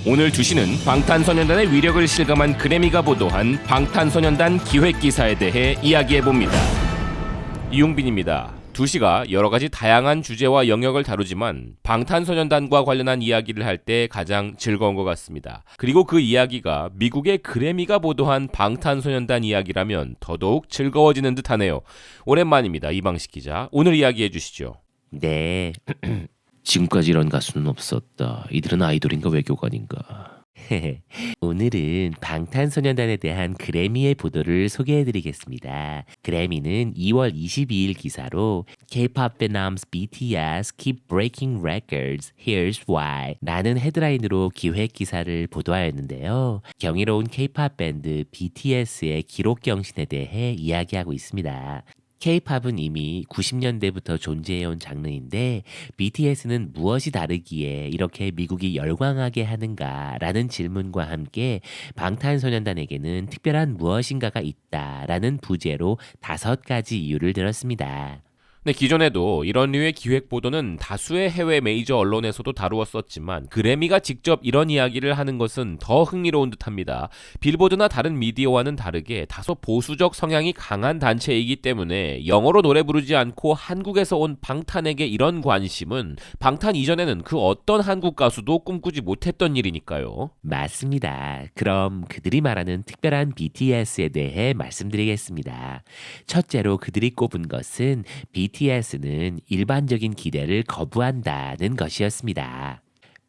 오늘 2시는 방탄소년단의 위력을 실감한 그래미가 보도한 방탄소년단 기획기사에 대해 이야기해봅니다. 이용빈입니다. 2시가 여러가지 다양한 주제와 영역을 다루지만 방탄소년단과 관련한 이야기를 할 때 가장 즐거운 것 같습니다. 그리고 그 이야기가 미국의 그래미가 보도한 방탄소년단 이야기라면 더더욱 즐거워지는 듯하네요. 오랜만입니다. 이방식 기자. 오늘 이야기해 주시죠. 네. 지금까지 이런 가수는 없었다. 이들은 아이돌인가 외교관인가. 오늘은 방탄소년단에 대한 그래미의 보도를 소개해드리겠습니다. 그래미는 2월 22일 기사로 K-pop Vietnam's BTS keep breaking records, here's why 라는 헤드라인으로 기획 기사를 보도하였는데요. 경이로운 K-pop 밴드 BTS의 기록 경신에 대해 이야기하고 있습니다. K-팝은 이미 90년대부터 존재해온 장르인데 BTS는 무엇이 다르기에 이렇게 미국이 열광하게 하는가라는 질문과 함께 방탄소년단에게는 특별한 무엇인가가 있다라는 부제로 5가지 이유를 들었습니다. 네, 기존에도 이런 류의 기획 보도는 다수의 해외 메이저 언론에서도 다루었었지만 그래미가 직접 이런 이야기를 하는 것은 더 흥미로운 듯합니다. 빌보드나 다른 미디어와는 다르게 다소 보수적 성향이 강한 단체이기 때문에 영어로 노래 부르지 않고 한국에서 온 방탄에게 이런 관심은 방탄 이전에는 그 어떤 한국 가수도 꿈꾸지 못했던 일이니까요. 맞습니다. 그럼 그들이 말하는 특별한 BTS에 대해 말씀드리겠습니다. 첫째로 그들이 꼽은 것은 BTS는 일반적인 기대를 거부한다는 것이었습니다.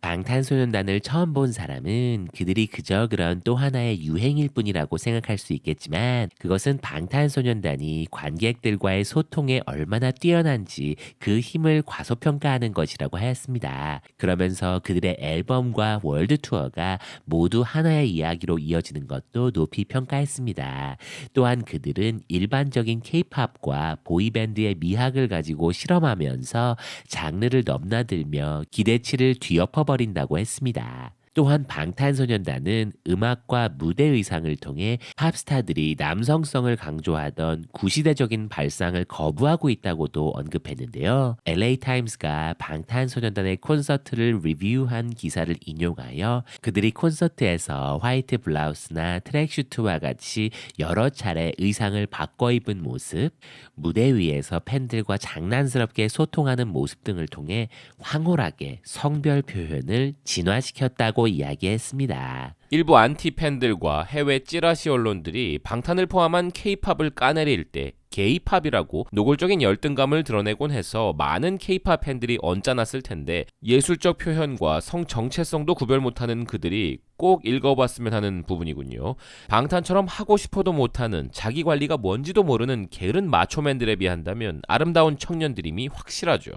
방탄소년단을 처음 본 사람은 그들이 그저 그런 또 하나의 유행일 뿐이라고 생각할 수 있겠지만 그것은 방탄소년단이 관객들과의 소통에 얼마나 뛰어난지 그 힘을 과소평가하는 것이라고 하였습니다. 그러면서 그들의 앨범과 월드 투어가 모두 하나의 이야기로 이어지는 것도 높이 평가했습니다. 또한 그들은 일반적인 K-팝과 보이밴드의 미학을 가지고 실험하면서 장르를 넘나들며 기대치를 뒤엎어버린다고 했습니다. 또한 방탄소년단은 음악과 무대 의상을 통해 팝스타들이 남성성을 강조하던 구시대적인 발상을 거부하고 있다고도 언급했는데요. LA타임스가 방탄소년단의 콘서트를 리뷰한 기사를 인용하여 그들이 콘서트에서 화이트 블라우스나 트랙슈트와 같이 여러 차례 의상을 바꿔 입은 모습, 무대 위에서 팬들과 장난스럽게 소통하는 모습 등을 통해 황홀하게 성별 표현을 진화시켰다고 이야기했습니다. 일부 안티 팬들과 해외 찌라시 언론들이 방탄을 포함한 K-팝을 까내릴 때 게이팝이라고 노골적인 열등감을 드러내곤 해서 많은 K-팝 팬들이 언짢았을 텐데 예술적 표현과 성 정체성도 구별 못하는 그들이 꼭 읽어봤으면 하는 부분이군요. 방탄처럼 하고 싶어도 못하는 자기 관리가 뭔지도 모르는 게으른 마초맨들에 비한다면 아름다운 청년들임이 확실하죠.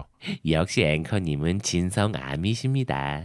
역시 앵커님은 진성암이십니다.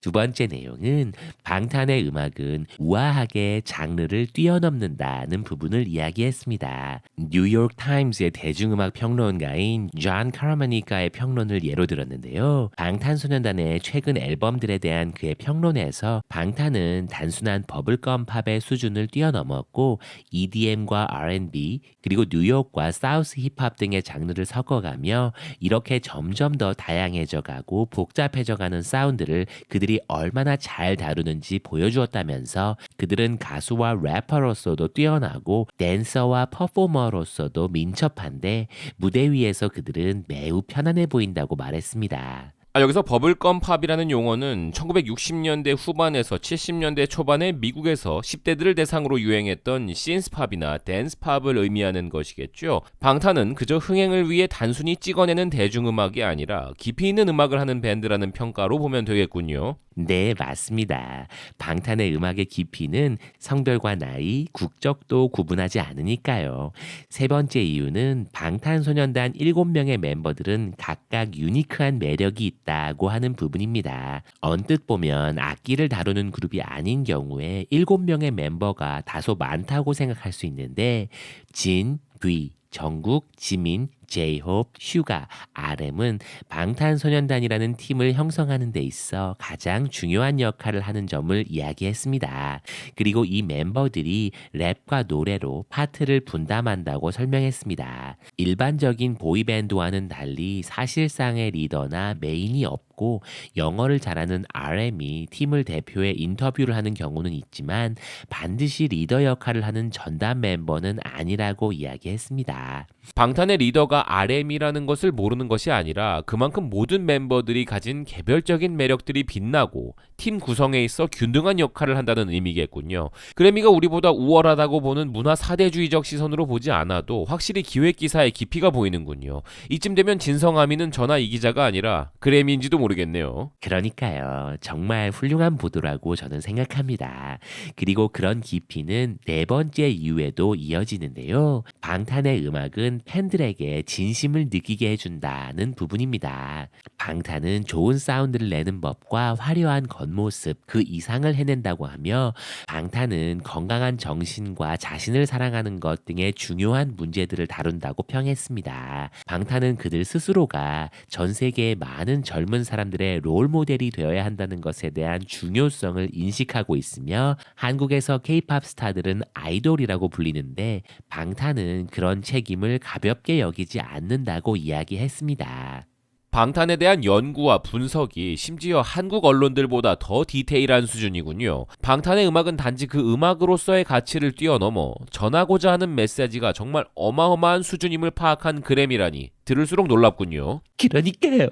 두 번째 내용은 방탄의 음악은 우아하게 장르를 뛰어넘는다는 부분을 이야기했습니다. 뉴욕 타임스의 대중음악 평론가인 존 카라마니카의 평론을 예로 들었는데요. 방탄소년단의 최근 앨범들에 대한 그의 평론에서 방탄은 단순한 버블검 팝의 수준을 뛰어넘었고 EDM과 R&B 그리고 뉴욕과 사우스 힙합 등의 장르를 섞어가며 이렇게 점점 더 다양해져 가고 복잡해져 가는 사운드를 그들이 얼마나 잘 다루는지 보여주었다면서 그들은 가수와 래퍼로서도 뛰어나고 댄서와 퍼포머로서도 민첩한데 무대 위에서 그들은 매우 편안해 보인다고 말했습니다. 여기서 버블검 팝이라는 용어는 1960년대 후반에서 70년대 초반에 미국에서 10대들을 대상으로 유행했던 신스팝이나 댄스팝을 의미하는 것이겠죠. 방탄은 그저 흥행을 위해 단순히 찍어내는 대중음악이 아니라 깊이 있는 음악을 하는 밴드라는 평가로 보면 되겠군요. 네, 맞습니다. 방탄의 음악의 깊이는 성별과 나이, 국적도 구분하지 않으니까요. 세 번째 이유는 방탄소년단 7명의 멤버들은 각각 유니크한 매력이 있다고 하는 부분입니다. 언뜻 보면 악기를 다루는 그룹이 아닌 경우에 7명의 멤버가 다소 많다고 생각할 수 있는데 진, 뷔, 정국, 지민, J-Hope, 슈가, RM은 방탄소년단이라는 팀을 형성하는 데 있어 가장 중요한 역할을 하는 점을 이야기했습니다. 그리고 이 멤버들이 랩과 노래로 파트를 분담한다고 설명했습니다. 일반적인 보이밴드와는 달리 사실상의 리더나 메인이 없고 영어를 잘하는 RM이 팀을 대표해 인터뷰를 하는 경우는 있지만 반드시 리더 역할을 하는 전담 멤버는 아니라고 이야기했습니다. 방탄의 리더가 RM이라는 것을 모르는 것이 아니라 그만큼 모든 멤버들이 가진 개별적인 매력들이 빛나고 팀 구성에 있어 균등한 역할을 한다는 의미겠군요. 그래미가 우리보다 우월하다고 보는 문화 사대주의적 시선으로 보지 않아도 확실히 기획기사의 깊이가 보이는군요. 이쯤 되면 진성아미는 저나 이 기자가 아니라 그래미인지도 모르겠네요. 그러니까요. 정말 훌륭한 보도라고 저는 생각합니다. 그리고 그런 깊이는 네 번째 이유에도 이어지는데요. 방탄의 음악은 팬들에게 진심을 느끼게 해준다는 부분입니다. 방탄은 좋은 사운드를 내는 법과 화려한 겉모습 그 이상을 해낸다고 하며 방탄은 건강한 정신과 자신을 사랑하는 것 등의 중요한 문제들을 다룬다고 평했습니다. 방탄은 그들 스스로가 전 세계의 많은 젊은 사람들의 롤 모델이 되어야 한다는 것에 대한 중요성을 인식하고 있으며 한국에서 K-팝 스타들은 아이돌이라고 불리는데 방탄은 그런 책임을 가볍게 여기지 않는다고 이야기했습니다. 방탄에 대한 연구와 분석이 심지어 한국 언론들보다 더 디테일한 수준이군요. 방탄의 음악은 단지 그 음악으로서의 가치를 뛰어넘어 전하고자 하는 메시지가 정말 어마어마한 수준임을 파악한 그래미라니 들을수록 놀랍군요. 그러니까요.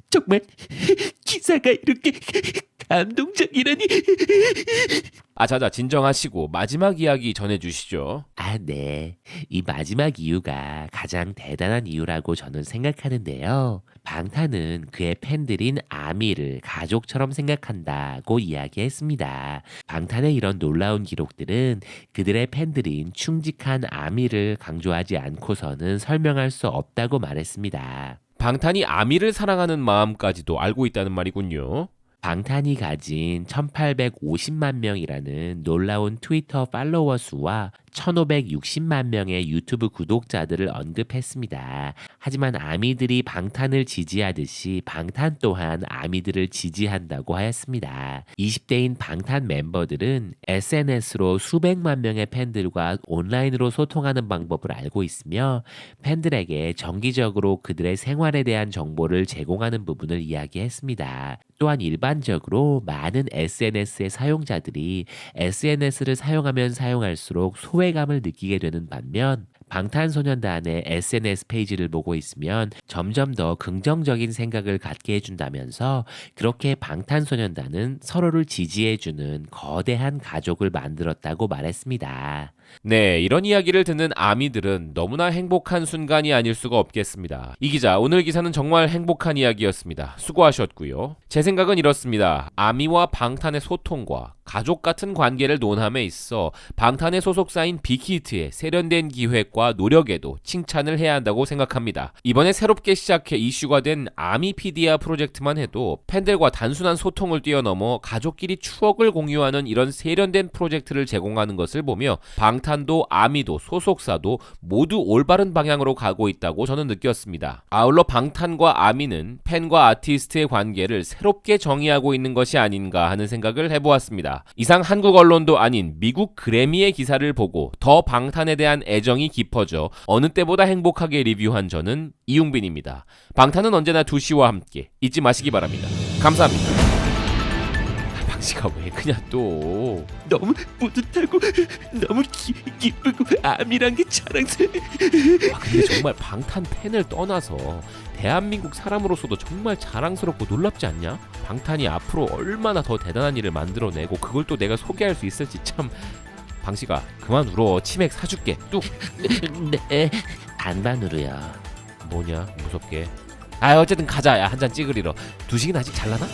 정말 기사가 이렇게 감동적이라니. 자자 진정하시고 마지막 이야기 전해주시죠. 네. 이 마지막 이유가 가장 대단한 이유라고 저는 생각하는데요. 방탄은 그의 팬들인 아미를 가족처럼 생각한다고 이야기했습니다. 방탄의 이런 놀라운 기록들은 그들의 팬들인 충직한 아미를 강조하지 않고서는 설명할 수 없다고 말했습니다. 방탄이 아미를 사랑하는 마음까지도 알고 있다는 말이군요. 방탄이 가진 1850만 명이라는 놀라운 트위터 팔로워 수와 1560만 명의 유튜브 구독자들을 언급했습니다. 하지만 아미들이 방탄을 지지하듯이 방탄 또한 아미들을 지지한다고 하였습니다. 20대인 방탄 멤버들은 SNS로 수백만 명의 팬들과 온라인으로 소통하는 방법을 알고 있으며 팬들에게 정기적으로 그들의 생활에 대한 정보를 제공하는 부분을 이야기했습니다. 또한 일반적으로 많은 SNS의 사용자들이 SNS를 사용하면 사용할수록 소외감을 느끼게 되는 반면 방탄소년단의 SNS 페이지를 보고 있으면 점점 더 긍정적인 생각을 갖게 해준다면서 그렇게 방탄소년단은 서로를 지지해주는 거대한 가족을 만들었다고 말했습니다. 네, 이런 이야기를 듣는 아미들은 너무나 행복한 순간이 아닐 수가 없겠습니다. 이 기자, 오늘 기사는 정말 행복한 이야기였습니다. 수고하셨고요. 제 생각은 이렇습니다. 아미와 방탄의 소통과 가족 같은 관계를 논함에 있어 방탄의 소속사인 빅히트의 세련된 기획과 노력에도 칭찬을 해야 한다고 생각합니다. 이번에 새롭게 시작해 이슈가 된 아미피디아 프로젝트만 해도 팬들과 단순한 소통을 뛰어넘어 가족끼리 추억을 공유하는 이런 세련된 프로젝트를 제공하는 것을 보며 방탄도 아미도 소속사도 모두 올바른 방향으로 가고 있다고 저는 느꼈습니다. 아울러 방탄과 아미는 팬과 아티스트의 관계를 새롭게 정의하고 있는 것이 아닌가 하는 생각을 해보았습니다. 이상 한국 언론도 아닌 미국 그래미의 기사를 보고 더 방탄에 대한 애정이 깊어져 어느 때보다 행복하게 리뷰한 저는 이용빈입니다. 방탄은 언제나 2시와 함께 잊지 마시기 바랍니다. 감사합니다. 방시가 왜 그냐 또. 너무 뿌듯하고 너무 기쁘고 아미란 게 자랑스러워. 근데 정말 방탄 팬을 떠나서 대한민국 사람으로서도 정말 자랑스럽고 놀랍지 않냐? 방탄이 앞으로 얼마나 더 대단한 일을 만들어내고 그걸 또 내가 소개할 수 있을지 참. 방시가 그만 울어. 치맥 사줄게. 뚝. 네, 반반으로요. 뭐냐 무섭게. 어쨌든 가자. 야, 한 잔 찍으리러. 2시긴 아직 잘라나?